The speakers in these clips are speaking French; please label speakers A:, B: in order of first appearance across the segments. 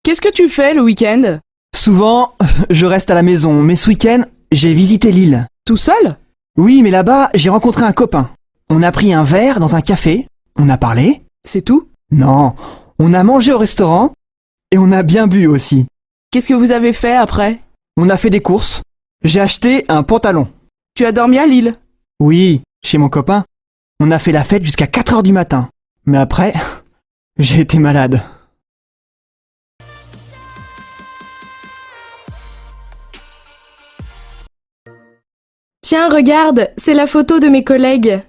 A: Qu'est-ce que tu fais le week-end?
B: Souvent, je reste à la maison, mais ce week-end, j'ai visité l'île.
A: Tout seul?
B: Oui, mais là-bas, j'ai rencontré un copain. On a pris un verre dans un café, on a parlé.
A: C'est tout?
B: Non, on a mangé au restaurant et on a bien bu aussi.
A: Qu'est-ce que vous avez fait après?
B: On a fait des courses. J'ai acheté un pantalon.
A: Tu as dormi à Lille?
B: Oui, chez mon copain. On a fait la fête jusqu'à 4 heures du matin. Mais après, j'ai été malade.
C: Tiens, regarde, c'est la photo de mes collègues.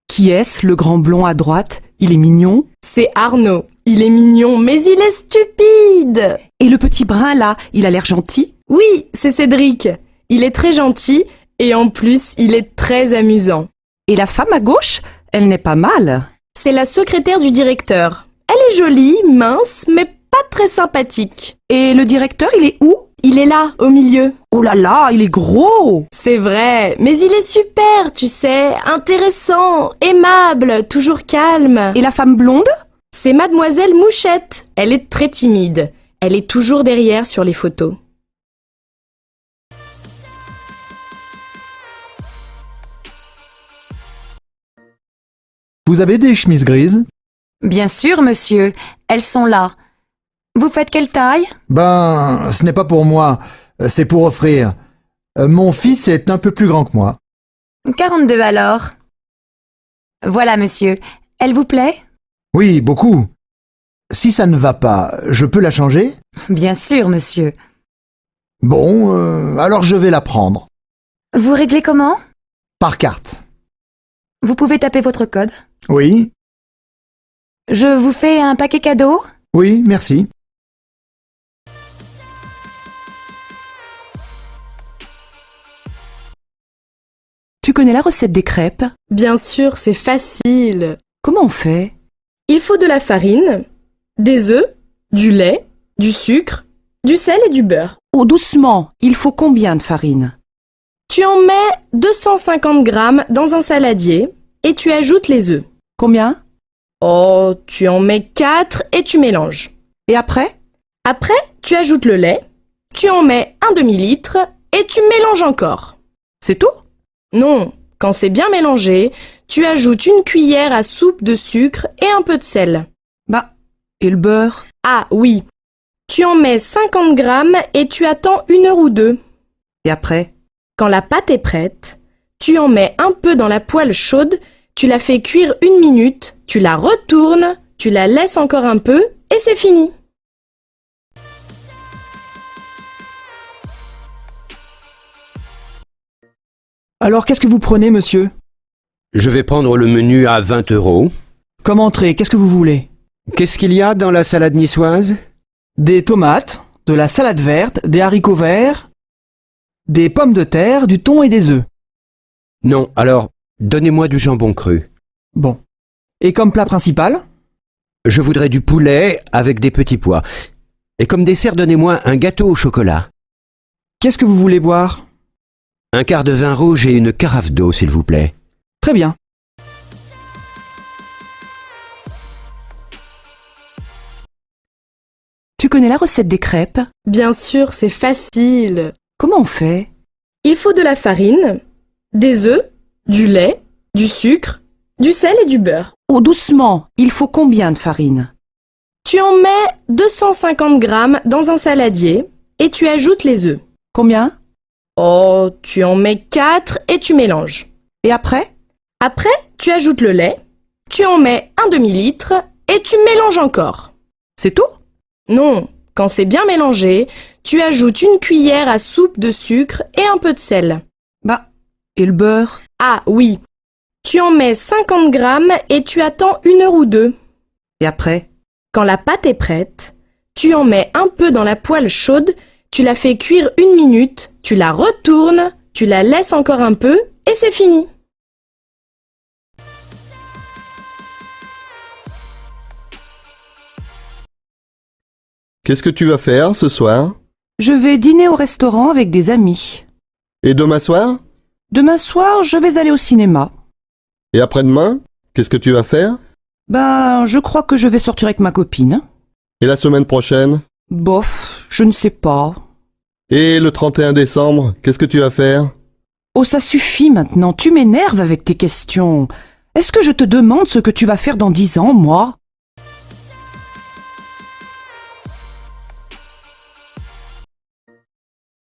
D: Qui est-ce, le grand blond à droite? Il est mignon.
C: C'est Arnaud. Il est mignon, mais il est stupide.
D: Et le petit brun là, il a l'air gentil?
C: Oui, c'est Cédric. Il est très gentil et en plus, il est très amusant.
D: Et la femme à gauche, elle n'est pas mal.
C: C'est la secrétaire du directeur. Elle est jolie, mince, mais pas très sympathique.
D: Et le directeur, il est où?
C: Il est là, au milieu.
D: Oh là là, il est gros!
C: C'est vrai, mais il est super, tu sais, intéressant, aimable, toujours calme.
D: Et la femme blonde?
C: C'est Mademoiselle Mouchette. Elle est très timide. Elle est toujours derrière sur les photos.
E: Vous avez des chemises grises?
F: Bien sûr, monsieur. Elles sont là. Vous faites quelle taille?
E: Ben, ce n'est pas pour moi, c'est pour offrir. Mon fils est un peu plus grand que moi.
F: 42 alors. Voilà, monsieur. Elle vous plaît?
E: Oui, beaucoup. Si ça ne va pas, je peux la changer?
F: Bien sûr, monsieur.
E: Bon, alors je vais la prendre.
F: Vous réglez comment?
E: Par carte.
F: Vous pouvez taper votre code.
E: Oui?
F: Je vous fais un paquet cadeau?
E: Oui, merci.
D: Tu connais la recette des crêpes?
C: Bien sûr, c'est facile.
D: Comment on fait?
C: Il faut de la farine, des œufs, du lait, du sucre, du sel et du beurre.
D: Oh, doucement! Il faut combien de farine?
C: Tu en mets 250 grammes dans un saladier et tu ajoutes les œufs.
D: Combien?
C: Oh, tu en mets 4 et tu mélanges.
D: Et après?
C: Après, tu ajoutes le lait, tu en mets un demi-litre et tu mélanges encore.
D: C'est tout?
C: Non, quand c'est bien mélangé, tu ajoutes une cuillère à soupe de sucre et un peu de sel.
D: Bah, et le beurre?
C: Ah oui, tu en mets 50 grammes et tu attends 1 heure ou 2.
D: Et après?
C: Quand la pâte est prête, tu en mets un peu dans la poêle chaude, tu la fais cuire 1 minute, tu la retournes, tu la laisses encore un peu et c'est fini.
B: Alors qu'est-ce que vous prenez, monsieur?
G: Je vais prendre le menu à 20 €.
B: Comme entrée, qu'est-ce que vous voulez?
G: Qu'est-ce qu'il y a dans la salade niçoise?
B: Des tomates, de la salade verte, des haricots verts, des pommes de terre, du thon et des œufs.
G: Non, alors, donnez-moi du jambon cru.
B: Bon. Et comme plat principal?
G: Je voudrais du poulet avec des petits pois. Et comme dessert, donnez-moi un gâteau au chocolat.
B: Qu'est-ce que vous voulez boire?
G: Un quart de vin rouge et une carafe d'eau, s'il vous plaît.
B: Très bien.
D: Tu connais la recette des crêpes?
C: Bien sûr, c'est facile.
D: Comment on fait?
C: Il faut de la farine, des œufs, du lait, du sucre, du sel et du beurre.
D: Oh, doucement! Il faut combien de farine?
C: Tu en mets 250 grammes dans un saladier et tu ajoutes les œufs.
D: Combien?
C: Oh, tu en mets 4 et tu mélanges.
D: Et après?
C: Après, tu ajoutes le lait, tu en mets un demi-litre et tu mélanges encore.
D: C'est tout?
C: Non, quand c'est bien mélangé, tu ajoutes une cuillère à soupe de sucre et un peu de sel.
D: Bah, et le beurre?
C: Ah oui, tu en mets 50 grammes et tu attends 1 heure ou 2.
D: Et après?
C: Quand la pâte est prête, tu en mets un peu dans la poêle chaude, tu la fais cuire 1 minute, tu la retournes, tu la laisses encore un peu et c'est fini.
H: Qu'est-ce que tu vas faire ce soir?
D: Je vais dîner au restaurant avec des amis.
H: Et demain soir?
D: Demain soir, je vais aller au cinéma.
H: Et après-demain? Qu'est-ce que tu vas faire?
D: Ben, je crois que je vais sortir avec ma copine.
H: Et la semaine prochaine?
D: Bof, je ne sais pas.
H: Et le 31 décembre, qu'est-ce que tu vas faire?
D: Oh, ça suffit maintenant, tu m'énerves avec tes questions. Est-ce que je te demande ce que tu vas faire dans 10 ans, moi?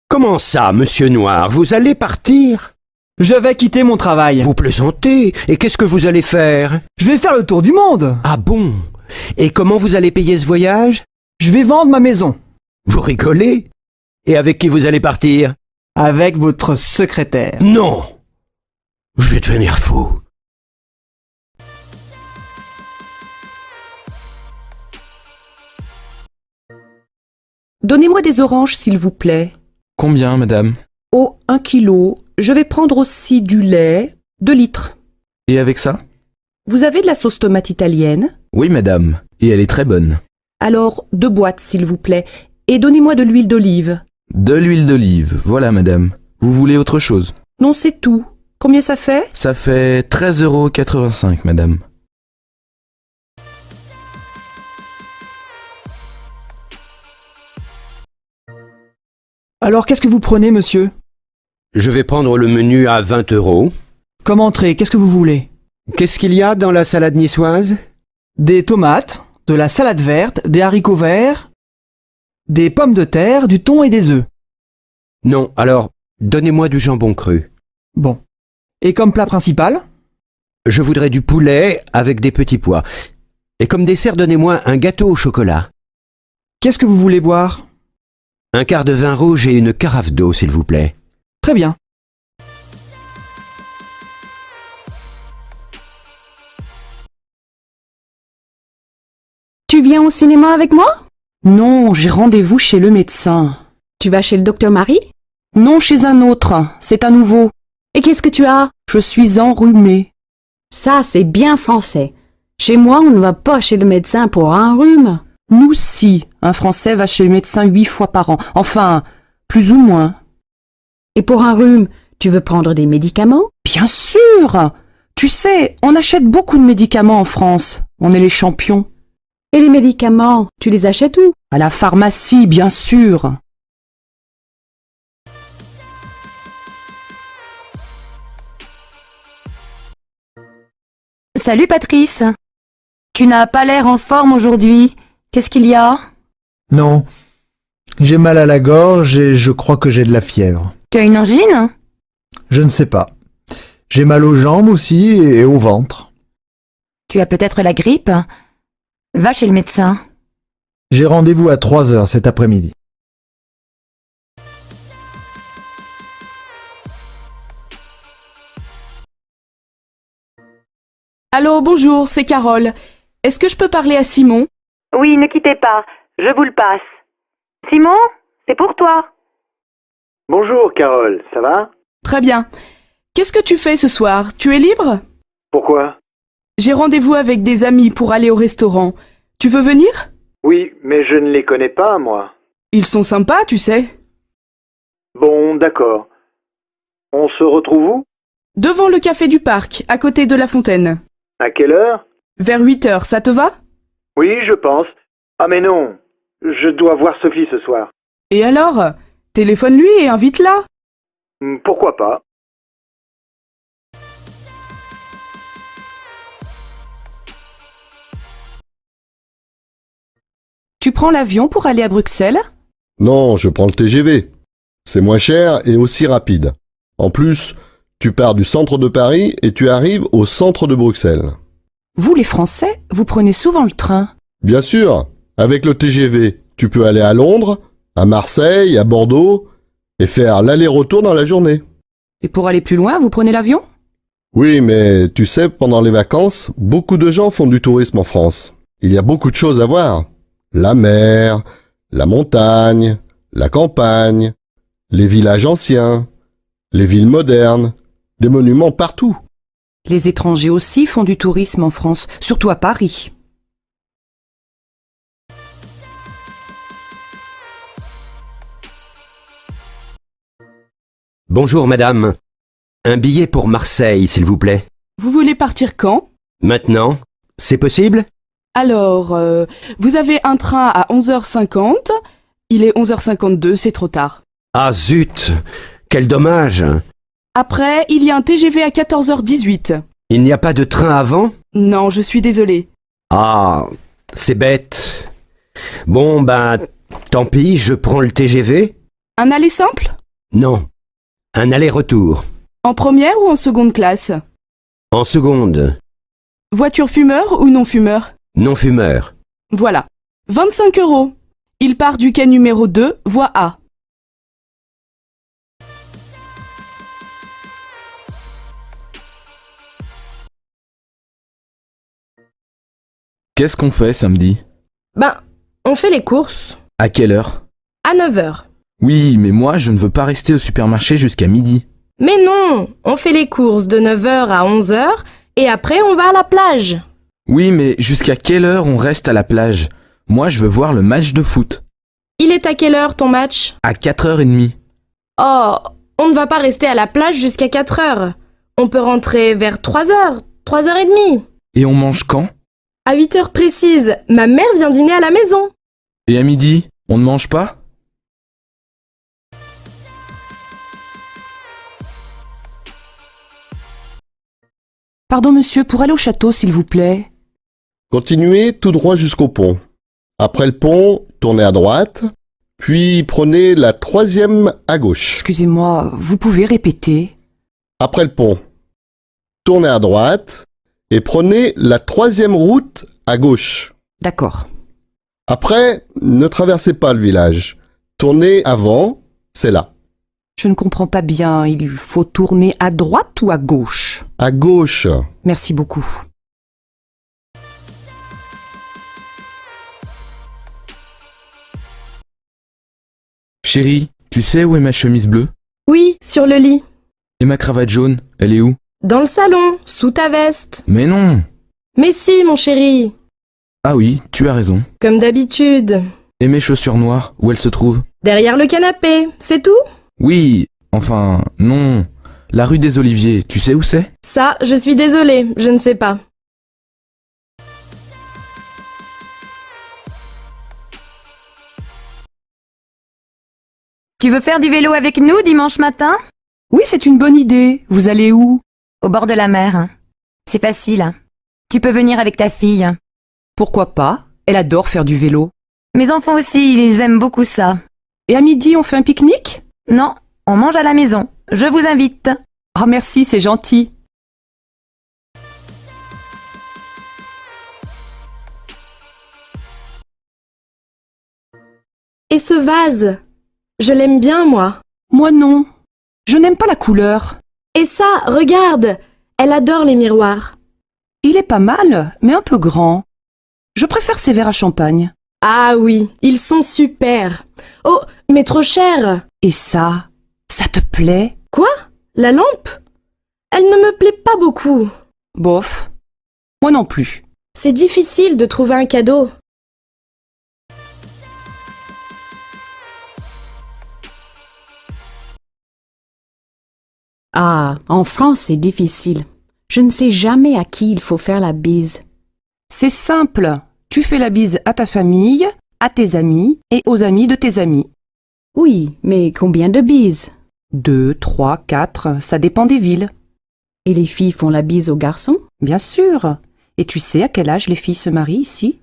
G: Comment ça, monsieur Noir? Vous allez partir?
B: Je vais quitter mon travail.
G: Vous plaisantez? Et qu'est-ce que vous allez faire?
B: Je vais faire le tour du monde.
G: Ah bon? Et comment vous allez payer ce voyage?
B: Je vais vendre ma maison.
G: Vous rigolez? Et avec qui vous allez partir?
B: Avec votre secrétaire.
G: Non! Je vais devenir fou.
D: Donnez-moi des oranges, s'il vous plaît.
I: Combien, madame?
D: Oh, 1 kilo. Je vais prendre aussi du lait, 2 litres.
I: Et avec ça?
D: Vous avez de la sauce tomate italienne?
I: Oui, madame. Et elle est très bonne.
D: Alors, 2 boîtes, s'il vous plaît. Et donnez-moi de l'huile d'olive.
I: De l'huile d'olive, voilà, madame. Vous voulez autre chose?
D: Non, c'est tout. Combien ça fait?
I: Ça fait 13,85 €, madame.
B: Alors qu'est-ce que vous prenez, monsieur?
G: Je vais prendre le menu à 20 €.
B: Comme entrée, qu'est-ce que vous voulez?
G: Qu'est-ce qu'il y a dans la salade niçoise?
B: Des tomates, de la salade verte, des haricots verts, des pommes de terre, du thon et des œufs.
G: Non, alors, donnez-moi du jambon cru.
B: Bon. Et comme plat principal?
G: Je voudrais du poulet avec des petits pois. Et comme dessert, donnez-moi un gâteau au chocolat.
B: Qu'est-ce que vous voulez boire?
G: Un quart de vin rouge et une carafe d'eau, s'il vous plaît.
B: Très bien.
F: Tu viens au cinéma avec moi?
D: Non, j'ai rendez-vous chez le médecin.
F: Tu vas chez le docteur Marie?
D: Non, chez un autre. C'est à nouveau.
F: Et qu'est-ce que tu as?
D: Je suis enrhumée.
F: Ça, c'est bien français. Chez moi, on ne va pas chez le médecin pour un rhume.
D: Nous, si. Un Français va chez le médecin 8 fois par an. Enfin, plus ou moins.
F: Et pour un rhume, tu veux prendre des médicaments?
D: Bien sûr! Tu sais, on achète beaucoup de médicaments en France. On est les champions.
F: Et les médicaments, tu les achètes où?
D: À la pharmacie, bien sûr.
F: Salut Patrice. Tu n'as pas l'air en forme aujourd'hui. Qu'est-ce qu'il y a?
E: Non. J'ai mal à la gorge et je crois que j'ai de la fièvre.
F: Tu as une angine?
E: Je ne sais pas. J'ai mal aux jambes aussi et au ventre.
F: Tu as peut-être la grippe? Va chez le médecin.
E: J'ai rendez-vous à 3 heures cet après-midi.
A: Allô, bonjour, c'est Carole. Est-ce que je peux parler à Simon?
J: Oui, ne quittez pas, je vous le passe. Simon, c'est pour toi.
K: Bonjour Carole, ça va?
A: Très bien. Qu'est-ce que tu fais ce soir? Tu es libre?
K: Pourquoi?
A: J'ai rendez-vous avec des amis pour aller au restaurant. Tu veux venir?
K: Oui, mais je ne les connais pas, moi.
A: Ils sont sympas, tu sais.
K: Bon, d'accord. On se retrouve où?
A: Devant le café du parc, à côté de la fontaine.
K: À quelle heure?
A: Vers 8 heures, ça te va?
K: Oui, je pense. Ah mais non, je dois voir Sophie ce soir.
A: Et alors? Téléphone-lui et invite-la.
K: Pourquoi pas?
D: Tu prends l'avion pour aller à Bruxelles?
H: Non, je prends le TGV. C'est moins cher et aussi rapide. En plus, tu pars du centre de Paris et tu arrives au centre de Bruxelles.
D: Vous, les Français, vous prenez souvent le train.
H: Bien sûr, avec le TGV, tu peux aller à Londres, à Marseille, à Bordeaux et faire l'aller-retour dans la journée.
D: Et pour aller plus loin, vous prenez l'avion?
H: Oui, mais tu sais, pendant les vacances, beaucoup de gens font du tourisme en France. Il y a beaucoup de choses à voir. La mer, la montagne, la campagne, les villages anciens, les villes modernes, des monuments partout.
D: Les étrangers aussi font du tourisme en France, surtout à Paris.
G: Bonjour madame. Un billet pour Marseille, s'il vous plaît.
A: Vous voulez partir quand?
G: Maintenant, c'est possible?
A: Alors, vous avez un train à 11h50 Il est 11h52, c'est trop tard.
G: Ah zut! Quel dommage!
A: Après, il y a un TGV à 14h18.
G: Il n'y a pas de train avant?
A: Non, je suis désolée.
G: Ah, c'est bête. Bon, ben, tant pis, je prends le TGV.
A: Un aller simple?
G: Non, un aller-retour.
A: En première ou en seconde classe?
G: En seconde,
A: Voiture fumeur ou non fumeur?
G: non-fumeur.
A: Voilà. 25 €. Il part du quai numéro 2, voie A.
I: Qu'est-ce qu'on fait samedi?
C: Ben, on fait les courses.
I: À quelle heure?
C: À 9h.
I: Oui, mais moi, je ne veux pas rester au supermarché jusqu'à midi.
C: Mais non, on fait les courses de 9h à 11h et après on va à la plage.
I: Oui, mais jusqu'à quelle heure on reste à la plage? Moi, je veux voir le match de foot.
C: Il est à quelle heure ton match?
I: À 4h30.
C: Oh, on ne va pas rester à la plage jusqu'à 4h. On peut rentrer vers 3h, 3h30.
I: Et on mange quand?
C: À 8h précises, ma mère vient dîner à la maison.
I: Et à midi, on ne mange pas?
D: Pardon monsieur, pour aller au château s'il vous plaît.
H: Continuez tout droit jusqu'au pont. Après le pont, tournez à droite, puis prenez la 3e à gauche.
D: Excusez-moi, vous pouvez répéter?
H: Après le pont, tournez à droite et prenez la 3e route à gauche.
D: D'accord.
H: Après, ne traversez pas le village. Tournez avant, c'est là.
D: Je ne comprends pas bien, il faut tourner à droite ou à gauche?
H: À gauche.
D: Merci beaucoup.
I: Chérie, tu sais où est ma chemise bleue?
C: Oui, sur le lit.
I: Et ma cravate jaune, elle est où?
C: Dans le salon, sous ta veste.
I: Mais non!
C: Mais si, mon chéri.
I: Ah oui, tu as raison.
C: Comme d'habitude.
I: Et mes chaussures noires, où elles se trouvent?
C: Derrière le canapé, c'est tout?
I: Oui, enfin, non. La rue des Oliviers, tu sais où c'est?
C: Ça, je suis désolée, je ne sais pas.
F: Tu veux faire du vélo avec nous dimanche matin?
D: Oui, c'est une bonne idée. Vous allez où?
F: Au bord de la mer. C'est facile. Tu peux venir avec ta fille.
D: Pourquoi pas? Elle adore faire du vélo.
F: Mes enfants aussi, ils aiment beaucoup ça.
D: Et à midi, on fait un pique-nique?
F: Non, on mange à la maison. Je vous invite.
D: Ah merci, c'est gentil.
C: Et ce vase? Je l'aime bien, moi.
D: Moi non. Je n'aime pas la couleur.
C: Et ça, regarde! Elle adore les miroirs.
D: Il est pas mal, mais un peu grand. Je préfère ces verres à champagne.
C: Ah oui, ils sont super. Oh, mais trop cher.
D: Et ça te plaît?
C: Quoi? La lampe? Elle ne me plaît pas beaucoup.
D: Bof. Moi non plus.
C: C'est difficile de trouver un cadeau.
F: Ah, en France, c'est difficile. Je ne sais jamais à qui il faut faire la bise.
D: C'est simple. Tu fais la bise à ta famille, à tes amis et aux amis de tes amis.
F: Oui, mais combien de bises?
D: 2, 3, 4, ça dépend des villes.
F: Et les filles font la bise aux garçons?
D: Bien sûr. Et tu sais à quel âge les filles se marient ici?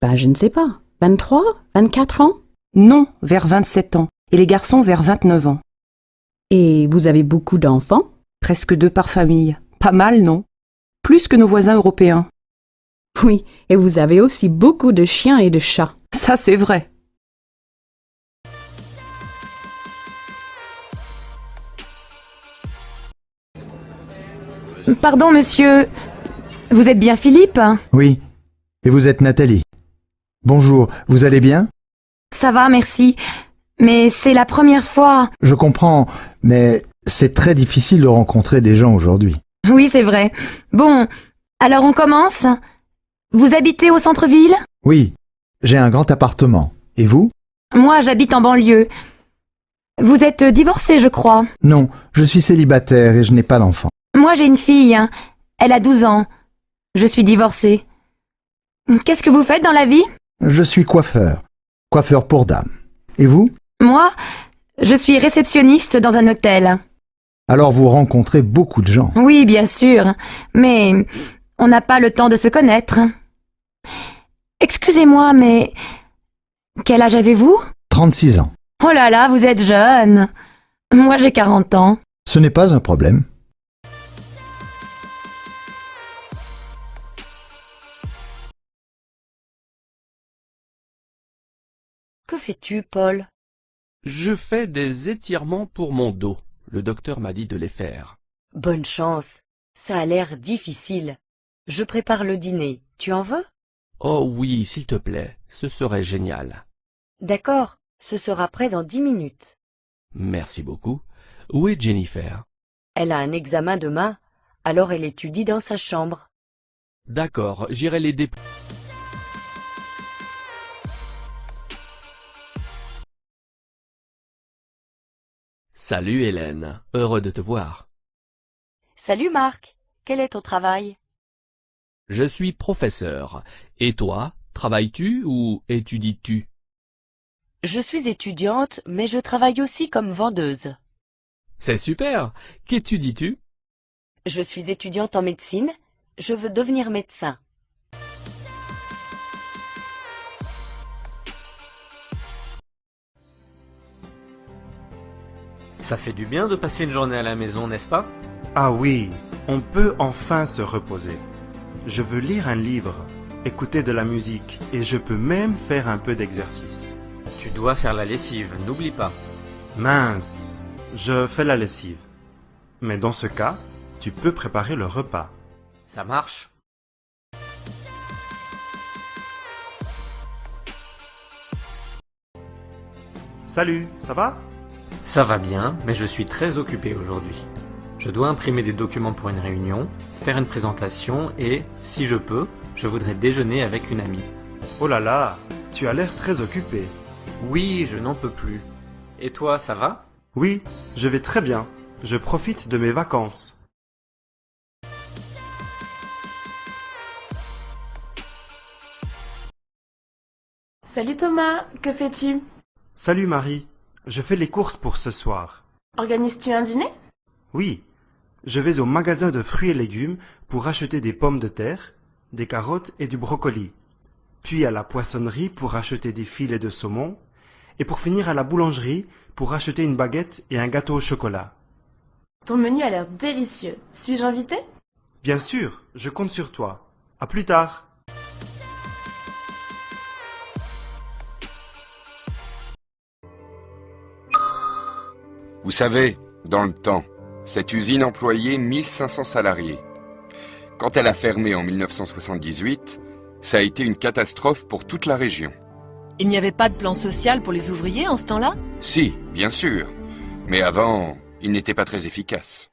F: Ben, je ne sais pas. 23? 24 ans?
D: Non, vers 27 ans. Et les garçons vers 29 ans.
F: Et vous avez beaucoup d'enfants?
D: Presque 2 par famille. Pas mal, non? Plus que nos voisins européens.
F: Oui, et vous avez aussi beaucoup de chiens et de chats.
D: Ça, c'est vrai.
F: Pardon, monsieur. Vous êtes bien Philippe?
E: Oui. Et vous êtes Nathalie. Bonjour, vous allez bien?
F: Ça va, merci. Mais c'est la première fois.
E: Je comprends, mais c'est très difficile de rencontrer des gens aujourd'hui.
F: Oui, c'est vrai. Bon, alors on commence? Vous habitez au centre-ville?
E: Oui, j'ai un grand appartement. Et vous?
F: Moi, j'habite en banlieue. Vous êtes divorcé, je crois.
E: Non, je suis célibataire et je n'ai pas d'enfant.
F: Moi, j'ai une fille. Elle a 12 ans. Je suis divorcée. Qu'est-ce que vous faites dans la vie?
E: Je suis coiffeur. Coiffeur pour dames. Et vous?
L: Moi, je suis réceptionniste dans un hôtel.
E: Alors vous rencontrez beaucoup de gens.
L: Oui, bien sûr, mais on n'a pas le temps de se connaître. Excusez-moi, mais quel âge avez-vous?
E: 36 ans.
L: Oh là là, vous êtes jeune. Moi, j'ai 40 ans.
E: Ce n'est pas un problème.
M: Que fais-tu, Paul?
N: Je fais des étirements pour mon dos. Le docteur m'a dit de les faire.
M: Bonne chance. Ça a l'air difficile. Je prépare le dîner. Tu en veux?
N: Oh oui, s'il te plaît, ce serait génial.
M: D'accord, ce sera prêt dans 10 minutes.
N: Merci beaucoup. Où est Jennifer?
M: Elle a un examen demain, alors elle étudie dans sa chambre.
N: D'accord, j'irai l'aider. Salut Hélène, heureux de te voir.
M: Salut Marc, quel est ton travail?
N: Je suis professeur. Et toi, travailles-tu ou étudies-tu?
M: Je suis étudiante, mais je travaille aussi comme vendeuse.
N: C'est super. Qu'étudies-tu?
M: Je suis étudiante en médecine, je veux devenir médecin.
O: Ça fait du bien de passer une journée à la maison, n'est-ce pas?
P: Ah oui, on peut enfin se reposer. Je veux lire un livre, écouter de la musique et je peux même faire un peu d'exercice.
O: Tu dois faire la lessive, n'oublie pas.
P: Mince, je fais la lessive. Mais dans ce cas, tu peux préparer le repas.
O: Ça marche.
P: Salut, ça va?
O: Ça va bien, mais je suis très occupé aujourd'hui. Je dois imprimer des documents pour une réunion, faire une présentation et, si je peux, je voudrais déjeuner avec une amie.
P: Oh là là, tu as l'air très occupé.
O: Oui, je n'en peux plus. Et toi, ça va?
P: Oui, je vais très bien. Je profite de mes vacances.
Q: Salut Thomas, que fais-tu?
P: Salut Marie, je fais les courses pour ce soir.
Q: Organises-tu un dîner?
P: Oui, je vais au magasin de fruits et légumes pour acheter des pommes de terre, des carottes et du brocoli. Puis à la poissonnerie pour acheter des filets de saumon. Et pour finir à la boulangerie pour acheter une baguette et un gâteau au chocolat.
Q: Ton menu a l'air délicieux. Suis-je invité?
P: Bien sûr, je compte sur toi. À plus tard.
R: Vous savez, dans le temps, cette usine employait 1500 salariés. Quand elle a fermé en 1978, ça a été une catastrophe pour toute la région.
S: Il n'y avait pas de plan social pour les ouvriers en ce temps-là?
R: Si, bien sûr. Mais avant, il n'était pas très efficace.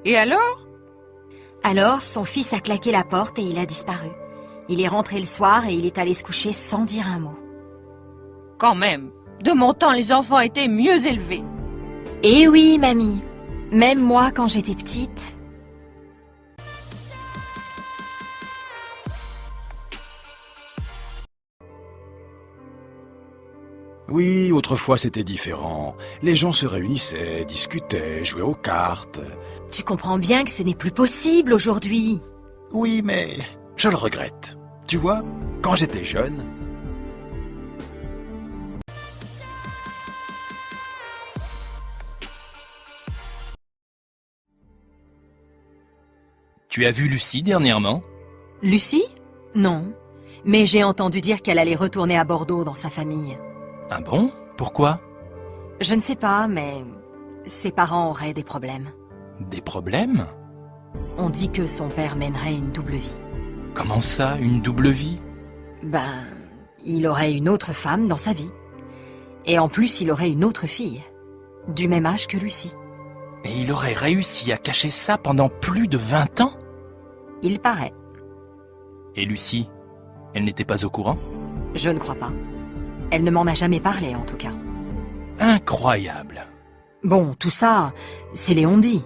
T: Et alors?
U: Alors, son fils a claqué la porte et il a disparu. Il est rentré le soir et il est allé se coucher sans dire un mot.
T: Quand même, de mon temps, les enfants étaient mieux élevés.
U: Eh oui, mamie. Même moi, quand j'étais petite.
V: Oui, autrefois c'était différent. Les gens se réunissaient, discutaient, jouaient aux cartes.
U: Tu comprends bien que ce n'est plus possible aujourd'hui.
V: Oui, mais je le regrette. Tu vois, quand j'étais jeune...
W: Tu as vu Lucie dernièrement?
U: Lucie? Non. Mais j'ai entendu dire qu'elle allait retourner à Bordeaux dans sa famille.
W: Ah bon? Pourquoi?
U: Je ne sais pas, mais ses parents auraient des problèmes.
W: Des problèmes?
U: On dit que son père mènerait une double vie.
W: Comment ça, une double vie?
U: Ben, il aurait une autre femme dans sa vie. Et en plus, il aurait une autre fille, du même âge que Lucie.
W: Et il aurait réussi à cacher ça pendant plus de 20 ans?
U: Il paraît.
W: Et Lucie, elle n'était pas au courant?
U: Je ne crois pas. Elle ne m'en a jamais parlé, en tout cas.
W: Incroyable.
U: Bon, tout ça, c'est Léon dit.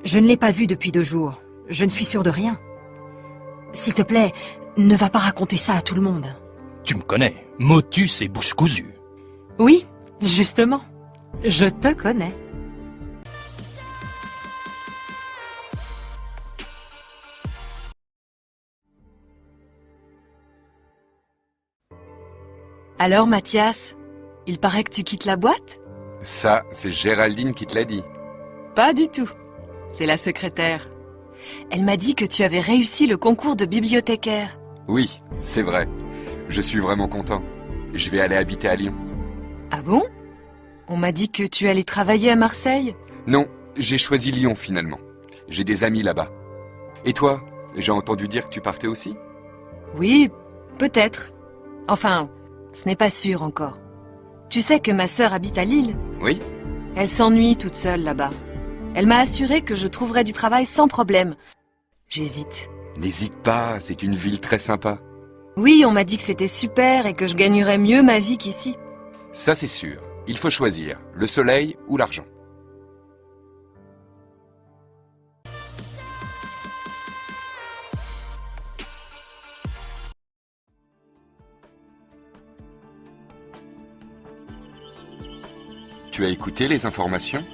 U: Je ne l'ai pas vue depuis 2 jours. Je ne suis sûre de rien. S'il te plaît, ne va pas raconter ça à tout le monde.
W: Tu me connais, motus et bouche cousue.
U: Oui, justement. Je te connais.
S: Alors, Mathias, il paraît que tu quittes la boîte?
R: Ça, c'est Géraldine qui te l'a dit.
S: Pas du tout. C'est la secrétaire. Elle m'a dit que tu avais réussi le concours de bibliothécaire.
R: Oui, c'est vrai. Je suis vraiment content. Je vais aller habiter à Lyon.
S: Ah bon? On m'a dit que tu allais travailler à Marseille?
R: Non, j'ai choisi Lyon finalement. J'ai des amis là-bas. Et toi, j'ai entendu dire que tu partais aussi?
S: Oui, peut-être. Enfin, ce n'est pas sûr encore. Tu sais que ma sœur habite à Lille?
R: Oui.
S: Elle s'ennuie toute seule là-bas. Elle m'a assuré que je trouverais du travail sans problème. J'hésite.
R: N'hésite pas, c'est une ville très sympa.
S: Oui, on m'a dit que c'était super et que je gagnerais mieux ma vie qu'ici.
R: Ça c'est sûr. Il faut choisir, le soleil ou l'argent. Tu as écouté les informations?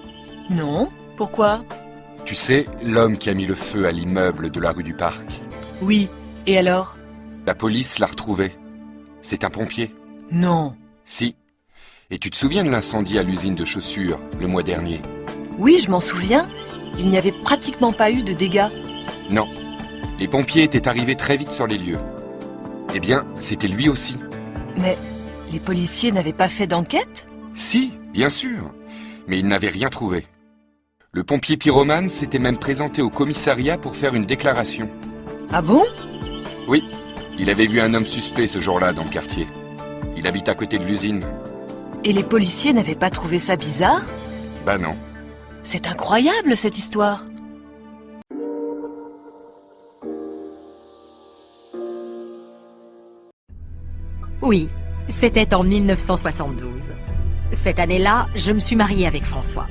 S: Non? Pourquoi?
R: Tu sais, l'homme qui a mis le feu à l'immeuble de la rue du Parc.
S: Oui, et alors?
R: La police l'a retrouvé. C'est un pompier.
S: Non.
R: Si. Et tu te souviens de l'incendie à l'usine de chaussures, le mois dernier?
S: Oui, je m'en souviens. Il n'y avait pratiquement pas eu de dégâts.
R: Non. Les pompiers étaient arrivés très vite sur les lieux. Eh bien, c'était lui aussi.
S: Mais les policiers n'avaient pas fait d'enquête?
R: Si, bien sûr. Mais ils n'avaient rien trouvé. Le pompier pyromane s'était même présenté au commissariat pour faire une déclaration.
S: Ah bon?
R: Oui. Il avait vu un homme suspect ce jour-là dans le quartier. Il habite à côté de l'usine.
S: Et les policiers n'avaient pas trouvé ça bizarre?
R: Bah non.
S: C'est incroyable cette histoire.
U: Oui, c'était en 1972. Cette année-là, je me suis mariée avec François.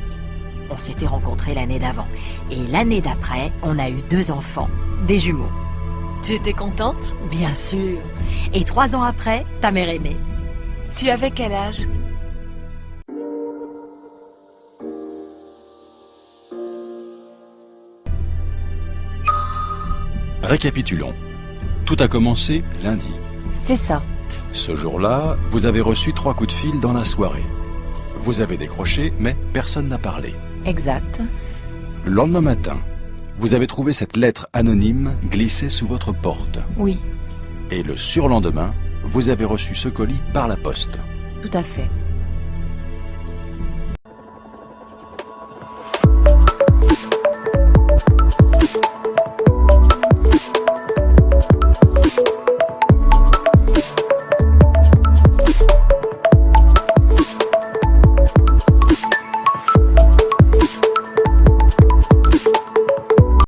U: On s'était rencontrés l'année d'avant. Et l'année d'après, on a eu 2 enfants, des jumeaux.
S: Tu étais contente?
U: Bien sûr. Et 3 ans après, ta mère est née.
S: Tu avais quel âge?
V: Récapitulons. Tout a commencé lundi.
U: C'est ça.
V: Ce jour-là, vous avez reçu 3 coups de fil dans la soirée. Vous avez décroché, mais personne n'a parlé.
U: Exact.
V: Le lendemain matin, vous avez trouvé cette lettre anonyme glissée sous votre porte.
U: Oui,
V: Et le surlendemain, vous avez reçu ce colis par la poste.
U: tout à fait.